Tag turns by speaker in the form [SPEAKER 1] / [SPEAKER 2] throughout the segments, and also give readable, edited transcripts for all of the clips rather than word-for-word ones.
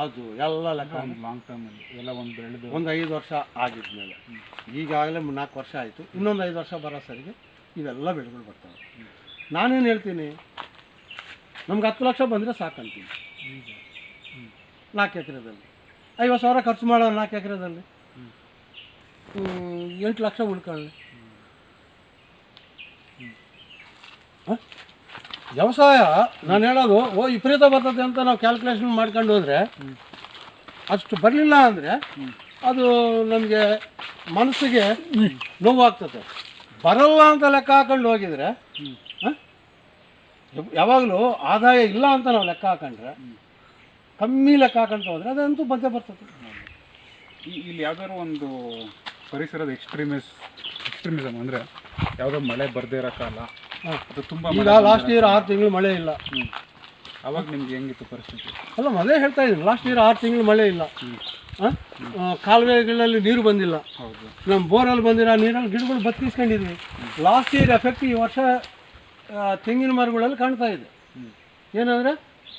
[SPEAKER 1] ಅದು ಎಲ್ಲ ಲೆಕ್ಕ
[SPEAKER 2] ಲಾಂಗ್ ಟರ್ಮಲ್ಲಿ ಎಲ್ಲ ಒಂದು ಬೆಳೆದು
[SPEAKER 1] ಒಂದು 5 ವರ್ಷ ಆಗಿದ್ಮೇಲೆ ಈಗಾಗಲೇ 4 ವರ್ಷ ಆಯಿತು, ಇನ್ನೊಂದು 5 ವರ್ಷ ಬರೋ ಸರಿಗೆ ಇವೆಲ್ಲ ಬೆಳೆಗಳು ಬರ್ತವೆ. ನಾನೇನು ಹೇಳ್ತೀನಿ, ನಮ್ಗೆ 10 ಲಕ್ಷ ಬಂದರೆ ಸಾಕಂತೀನಿ 4 ಎಕರೆದಲ್ಲಿ. 50,000 ಖರ್ಚು ಮಾಡೋಣ 4 ಎಕರೆದಲ್ಲಿ, 8 ಲಕ್ಷ ಉಳ್ಕೊಳ್ಳಿ. ವ್ಯವಸಾಯ ನಾನು ಹೇಳೋದು ವಿಪರೀತ ಬರ್ತದೆ ಅಂತ ನಾವು ಕ್ಯಾಲ್ಕುಲೇಷನ್ ಮಾಡ್ಕೊಂಡು ಹೋದರೆ ಅಷ್ಟು ಬರಲಿಲ್ಲ ಅಂದರೆ ಅದು ನಮಗೆ ಮನಸ್ಸಿಗೆ ನೋವಾಗ್ತದೆ. ಬರಲ್ಲ ಅಂತ ಲೆಕ್ಕ ಹಾಕೊಂಡು ಹೋಗಿದರೆ, ಯಾವಾಗಲೂ ಆದಾಯ ಇಲ್ಲ ಅಂತ ನಾವು ಲೆಕ್ಕ ಹಾಕೊಂಡ್ರೆ, ಕಮ್ಮಿ ಲೆಕ್ಕ ಹಾಕೊಂತ ಹೋದರೆ ಅದಂತೂ ಬಂದೇ ಬರ್ತದೆ.
[SPEAKER 2] ಇಲ್ಲಿ ಯಾವ್ದಾದ್ರು ಒಂದು ಪರಿಸರದ ಎಕ್ಸ್ಟ್ರೀಮಿಸಮ್ ಅಂದರೆ ಯಾವುದೋ ಮಳೆ ಬರದೇ ಇರೋ ಕಾಲ, ಅದು ತುಂಬ
[SPEAKER 1] ಈಗ ಲಾಸ್ಟ್ ಇಯರ್ 6 ತಿಂಗಳು ಮಳೆ ಇಲ್ಲ.
[SPEAKER 2] ಅವಾಗ ನಿಮ್ಗೆ ಹೆಂಗಿತ್ತು ಪರಿಸ್ಥಿತಿ?
[SPEAKER 1] ಅಲ್ಲ, ಅದೇ ಹೇಳ್ತಾ ಇದ್ದೀನಿ, ಲಾಸ್ಟ್ ಇಯರ್ 6 ತಿಂಗಳು ಮಳೆ ಇಲ್ಲ. ಕಾಲುವೆಗಳಲ್ಲಿ ನೀರು ಬಂದಿಲ್ಲ. ನಮ್ಮ ಬೋರಲ್ಲಿ ಬಂದಿರೋ ನೀರಲ್ಲಿ ಗಿಡಗಳು ಬದುಕಿಸ್ಕೊಂಡಿದ್ವಿ. ಲಾಸ್ಟ್ ಇಯರ್ ಎಫೆಕ್ಟ್ ಈ ವರ್ಷ ತೆಂಗಿನ ಮರಗಳಲ್ಲಿ ಕಾಣ್ತಾ ಇದೆ. ಏನಂದರೆ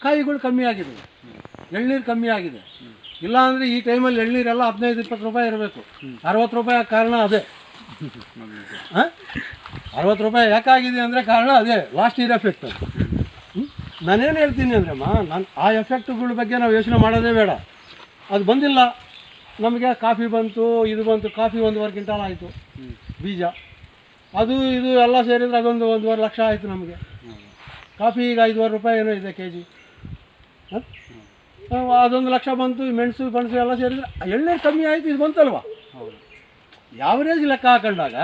[SPEAKER 1] ಕಾಯಿಗಳು ಕಮ್ಮಿ ಆಗಿದೆ, ಎಳ್ನೀರು ಕಮ್ಮಿ ಆಗಿದೆ. ಇಲ್ಲಾಂದರೆ ಈ ಟೈಮಲ್ಲಿ ಎಳ್ನೀರೆಲ್ಲ 15-20 ರೂಪಾಯಿ ಇರಬೇಕು. 60 ರೂಪಾಯಿ ಕಾರಣ ಅದೇ. 60 ರೂಪಾಯಿ ಯಾಕಾಗಿದೆ ಅಂದರೆ ಕಾರಣ ಅದೇ, ಲಾಸ್ಟ್ ಇಯರ್ ಎಫೆಕ್ಟ್. ನಾನೇನು ಹೇಳ್ತೀನಿ ಅಂದ್ರಮ್ಮ, ನಾನು ಆ ಎಫೆಕ್ಟ್ಗಳ ಬಗ್ಗೆ ನಾವು ಯೋಚನೆ ಮಾಡೋದೇ ಬೇಡ. ಅದು ಬಂದಿಲ್ಲ, ನಮಗೆ ಕಾಫಿ ಬಂತು, ಇದು ಬಂತು. ಕಾಫಿ 1.5 ಕ್ವಿಂಟಾಲ್ ಆಯಿತು ಬೀಜ, ಅದು ಇದು ಎಲ್ಲ ಸೇರಿದರೆ ಅದೊಂದು 1.5 ಲಕ್ಷ ಆಯಿತು ನಮಗೆ. ಕಾಫಿ ಈಗ 5.5 ರೂಪಾಯಿ ಏನೋ ಇದೆ ಕೆಜಿ. ಅದೊಂದು ಲಕ್ಷ ಬಂತು. ಮೆಣಸು ಪಣಸು ಎಲ್ಲ ಸೇರಿದರೆ ಎಳ್ನೀರು ಕಮ್ಮಿ ಆಯಿತು, ಇದು ಬಂತಲ್ವ. ಯಾವರೇಜ್ ಲೆಕ್ಕ ಹಾಕೊಂಡಾಗ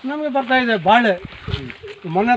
[SPEAKER 1] ನಮಗೆ ಬರ್ತಾಯಿದೆ ಬಾಳೆ. ಮೊನ್ನೆ